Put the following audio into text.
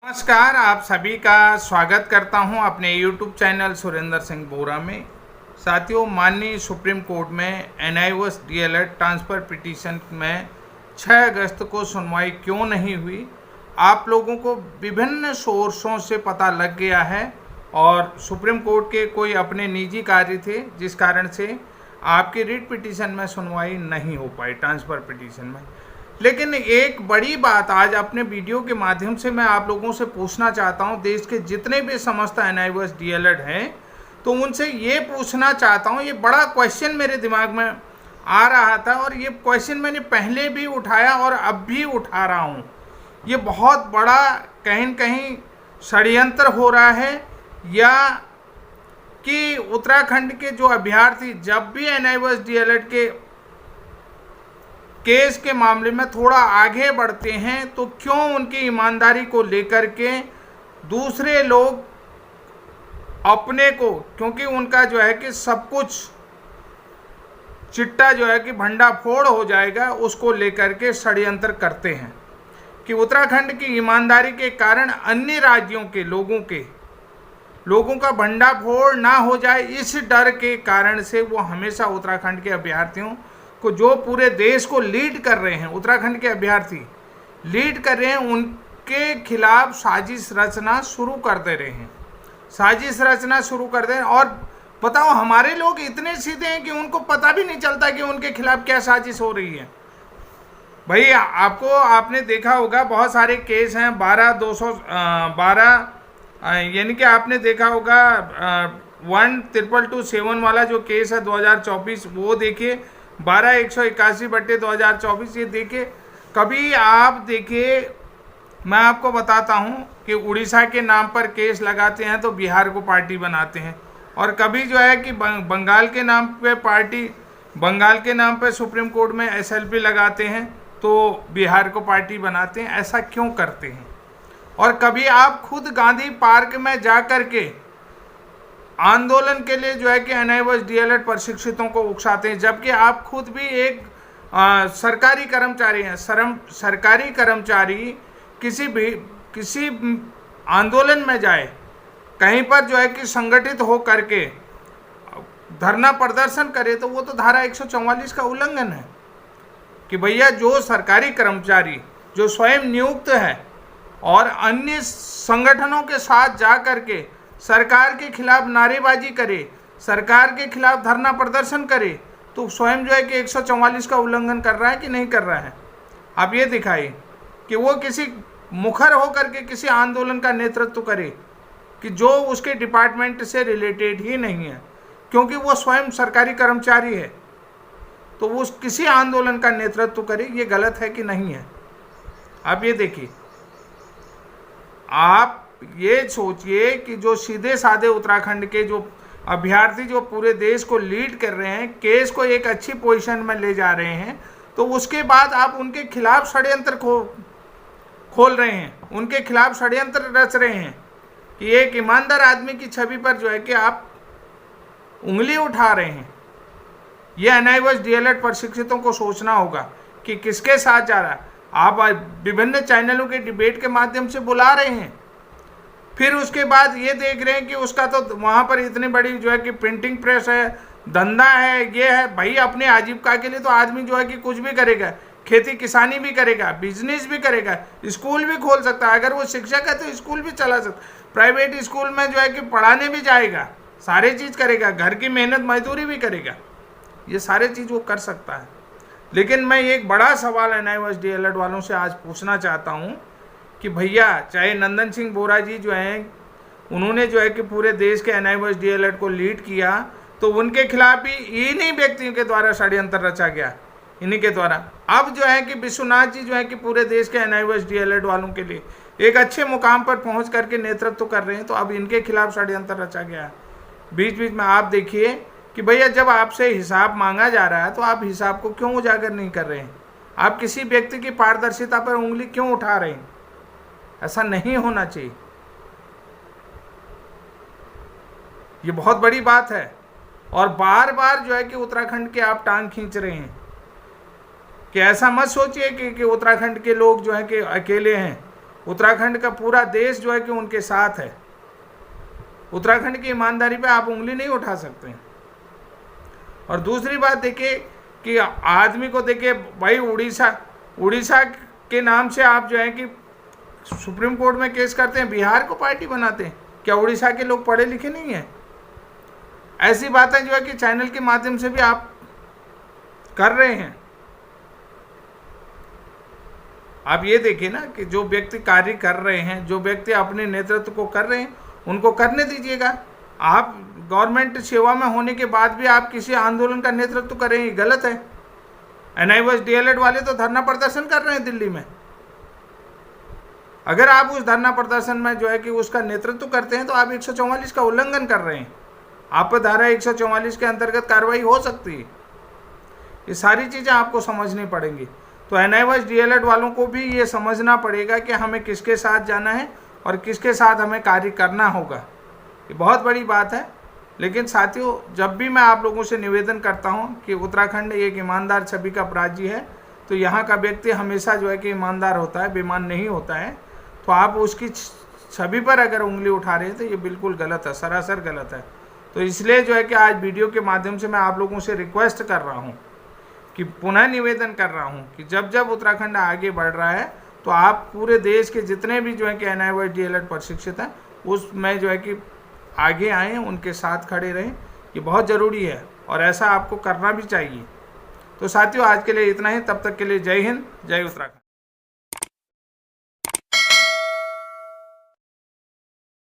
नमस्कार, आप सभी का स्वागत करता हूं अपने YouTube चैनल सुरेंद्र सिंह बोरा में। साथियों, माननीय सुप्रीम कोर्ट में NIOS DLED ट्रांसफ़र पिटीशन में 6 अगस्त को सुनवाई क्यों नहीं हुई, आप लोगों को विभिन्न सोर्सों से पता लग गया है और सुप्रीम कोर्ट के कोई अपने निजी कार्य थे जिस कारण से आपकी रिट पिटीशन में सुनवाई नहीं हो पाई, ट्रांसफ़र पिटीशन में। लेकिन एक बड़ी बात आज अपने वीडियो के माध्यम से मैं आप लोगों से पूछना चाहता हूं, देश के जितने भी समस्त NIOS DLED हैं तो उनसे ये पूछना चाहता हूं, ये बड़ा क्वेश्चन मेरे दिमाग में आ रहा था और ये क्वेश्चन मैंने पहले भी उठाया और अब भी उठा रहा हूं। ये बहुत बड़ा कहीं न कहीं षड्यंत्र हो रहा है या कि उत्तराखंड के जो अभ्यर्थी जब भी NIOS DLED के केस के मामले में थोड़ा आगे बढ़ते हैं तो क्यों उनकी ईमानदारी को लेकर के दूसरे लोग अपने को, क्योंकि उनका जो है कि सब कुछ चिट्टा जो है कि भंडाफोड़ हो जाएगा, उसको लेकर के षड्यंत्र करते हैं कि उत्तराखंड की ईमानदारी के कारण अन्य राज्यों के लोगों का भंडाफोड़ ना हो जाए, इस डर के कारण से वो हमेशा उत्तराखंड के अभ्यर्थियों को, जो पूरे देश को लीड कर रहे हैं, उत्तराखंड के अभ्यर्थी लीड कर रहे हैं, उनके खिलाफ साजिश रचना शुरू कर दे रहे हैं, और बताओ, हमारे लोग इतने सीधे हैं कि उनको पता भी नहीं चलता कि उनके खिलाफ क्या साजिश हो रही है। भाई आपने देखा होगा बहुत सारे केस हैं, 12 यानी कि आपने देखा होगा 12227 वाला जो केस है 2024, वो देखिए 12/181/2024, ये देखिए। कभी आप देखिए, मैं आपको बताता हूं कि उड़ीसा के नाम पर केस लगाते हैं तो बिहार को पार्टी बनाते हैं, और कभी जो है कि बंगाल के नाम पे सुप्रीम कोर्ट में SLP लगाते हैं तो बिहार को पार्टी बनाते हैं। ऐसा क्यों करते हैं? और कभी आप खुद गांधी पार्क में जा कर के आंदोलन के लिए जो है कि NIOS DLED प्रशिक्षितों को उकसाते हैं, जबकि आप खुद भी एक सरकारी कर्मचारी हैं। सरकारी कर्मचारी किसी आंदोलन में जाए, कहीं पर जो है कि संगठित हो करके धरना प्रदर्शन करे, तो वो तो धारा 144 का उल्लंघन है कि भैया जो सरकारी कर्मचारी जो स्वयं नियुक्त है और अन्य संगठनों के साथ जा करके सरकार के खिलाफ नारेबाजी करे, सरकार के खिलाफ धरना प्रदर्शन करे, तो स्वयं जो है कि 144 का उल्लंघन कर रहा है कि नहीं कर रहा है। आप ये दिखाइए कि वो किसी मुखर होकर के किसी आंदोलन का नेतृत्व करे कि जो उसके डिपार्टमेंट से रिलेटेड ही नहीं है, क्योंकि वो स्वयं सरकारी कर्मचारी है, तो वो किसी आंदोलन का नेतृत्व करे। ये गलत है कि नहीं है? आप ये देखिए, आप ये सोचिए कि जो सीधे साधे उत्तराखंड के जो अभ्यर्थी जो पूरे देश को लीड कर रहे हैं, केस को एक अच्छी पोजीशन में ले जा रहे हैं, तो उसके बाद आप उनके खिलाफ षड्यंत्र खोल रहे हैं, उनके खिलाफ षड्यंत्र रच रहे हैं कि एक ईमानदार आदमी की छवि पर जो है कि आप उंगली उठा रहे हैं। ये NIOS DLED प्रशिक्षितों को सोचना होगा कि किसके साथ जा रहा है। आप विभिन्न चैनलों के डिबेट के माध्यम से बुला रहे हैं, फिर उसके बाद ये देख रहे हैं कि उसका तो वहाँ पर इतनी बड़ी जो है कि प्रिंटिंग प्रेस है, धंधा है, ये है। भाई, अपने आजीविका के लिए तो आदमी जो है कि कुछ भी करेगा, खेती किसानी भी करेगा, बिजनेस भी करेगा, स्कूल भी खोल सकता है। अगर वो शिक्षक है तो स्कूल भी चला सकता, प्राइवेट स्कूल में जो है कि पढ़ाने भी जाएगा, सारे चीज़ करेगा, घर की मेहनत मजदूरी भी करेगा, ये सारे चीज़ वो कर सकता है। लेकिन मैं एक बड़ा सवाल NIOS DLED वालों से आज पूछना चाहता हूँ कि भैया, चाहे नंदन सिंह बोरा जी जो हैं, उन्होंने जो है कि पूरे देश के NIOS DLED को लीड किया, तो उनके खिलाफ भी इन्हीं व्यक्तियों के द्वारा षड्यंत्र रचा गया, इन्हीं के द्वारा। अब जो है कि विश्वनाथ जी जो है कि पूरे देश के NIOS DLED वालों के लिए एक अच्छे मुकाम पर पहुंच करके नेतृत्व कर रहे हैं, तो अब इनके खिलाफ षड्यंत्र रचा गया है। बीच बीच में आप देखिए कि भैया, जब आपसे हिसाब मांगा जा रहा है तो आप हिसाब को क्यों उजागर नहीं कर रहे हैं? आप किसी व्यक्ति की पारदर्शिता पर उंगली क्यों उठा रहे हैं? ऐसा नहीं होना चाहिए। ये बहुत बड़ी बात है, और बार बार जो है कि उत्तराखंड के आप टांग खींच रहे हैं कि ऐसा मत सोचिए कि उत्तराखंड के लोग जो है कि अकेले हैं। उत्तराखंड का पूरा देश जो है कि उनके साथ है। उत्तराखंड की ईमानदारी पे आप उंगली नहीं उठा सकते। और दूसरी बात देखिए कि आदमी को देखिए भाई, उड़ीसा के नाम से आप जो है कि सुप्रीम कोर्ट में केस करते हैं, बिहार को पार्टी बनाते हैं। क्या उड़ीसा के लोग पढ़े लिखे नहीं हैं? ऐसी बातें जो है कि चैनल के माध्यम से भी आप कर रहे हैं। आप ये देखिए ना कि जो व्यक्ति कार्य कर रहे हैं, जो व्यक्ति अपने नेतृत्व को कर रहे हैं, उनको करने दीजिएगा। आप गवर्नमेंट सेवा में होने के बाद भी आप किसी आंदोलन का नेतृत्व करें, ये गलत है। NIOS DLED वाले तो धरना प्रदर्शन कर रहे हैं दिल्ली में। अगर आप उस धरना प्रदर्शन में जो है कि उसका नेतृत्व करते हैं तो आप 144 का उल्लंघन कर रहे हैं। आप पर धारा 144 के अंतर्गत कार्रवाई हो सकती है। ये सारी चीज़ें आपको समझनी पड़ेंगी। तो NIOS DLED वालों को भी ये समझना पड़ेगा कि हमें किसके साथ जाना है और किसके साथ हमें कार्य करना होगा। ये बहुत बड़ी बात है। लेकिन साथियों, जब भी मैं आप लोगों से निवेदन करता हूं कि उत्तराखंड एक ईमानदार छवि का राज्य है, तो यहाँ का व्यक्ति हमेशा जो है कि ईमानदार होता है, बेईमान नहीं होता है। तो आप उसकी छवि पर अगर उंगली उठा रहे हैं तो ये बिल्कुल गलत है, सरासर गलत है। तो इसलिए जो है कि आज वीडियो के माध्यम से मैं आप लोगों से रिक्वेस्ट कर रहा हूँ कि पुनः निवेदन कर रहा हूँ कि जब जब उत्तराखंड आगे बढ़ रहा है तो आप पूरे देश के जितने भी जो है कि NIOS DLED प्रशिक्षित हैं उसमें जो है कि आगे आएँ, उनके साथ खड़े रहें। ये बहुत ज़रूरी है और ऐसा आपको करना भी चाहिए। तो साथियों, आज के लिए इतना ही। तब तक के लिए जय हिंद, जय उत्तराखंड।